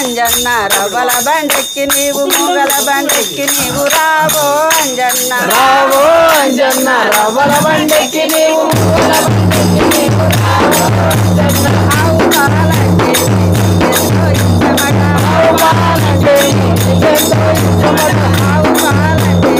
అంజన్న రవ్వల బండెక్కి నీవు మూగల బండెక్కి నీవు రావో అంజన్న రావో అంజన్న రవ్వల బండెక్కి నీవు మూగల బండెక్కి నీవు రావో అంజన్న ఆవు పాలంటే ఎంతో ఇష్టమట ఆవు పాలంటే నీకెంతో ఇష్టమట ఆవు పాలంటే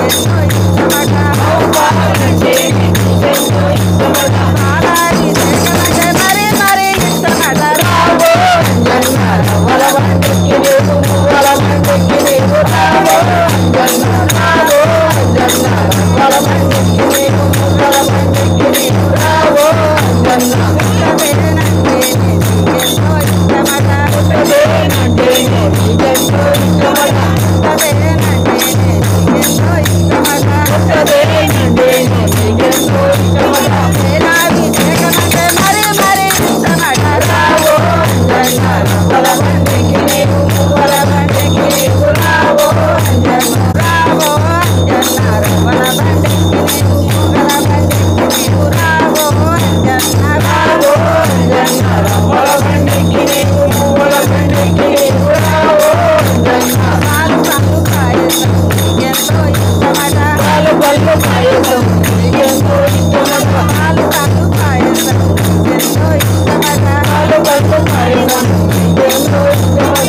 ఎంతో ఇష్టమట ఆవు పాలంటే నీకెంతో ఇష్టమట పాలారి దేశమంటే మరి మరి ఇష్టమట రావో అంజన్న రవ్వల బండెక్కి నీవు మూగల బండెక్కి నీవు రావో అంజన్న రావో అంజన్న రవ్వల బండెక్కి నీవు మూగల బండెక్కి నీవు రావో అంజన్న పుట్టవేనంటే నీకెంతో ఇష్టమట పుట్టవేనంటే నీకెంతో ఇష్టమట పుట్టవేనంటే నీకెంతో ఇష్టమట పుట్టవేనంటే నీకెంతో ఇష్టమట వేలాది దేశమంటే మరి మరి ఇష్టమట రావో అంజన్న రవ్వల బండెక్కి నీవు మూగల బండెక్కి నీవు రావో అంజన్న రావో అంజన్న రవ్వల బండెక్కి నీవు మూగల బండెక్కి నీవు రావో అంజన్న రావో అంజన్న రవ్వల బండెక్కి నీవు మూగల బండెక్కి నీవు రావో అంజన్న పాలు పండు పాయసం నీకెంతో ఇష్టమట పాలు పళ్ళు పాయసం నీకెంతో ఇష్టమట పాలు పండు పాయసం నీకెంతో ఇష్టమట పాలు పళ్ళు పాయసం నీకెంతో ఇష్టమట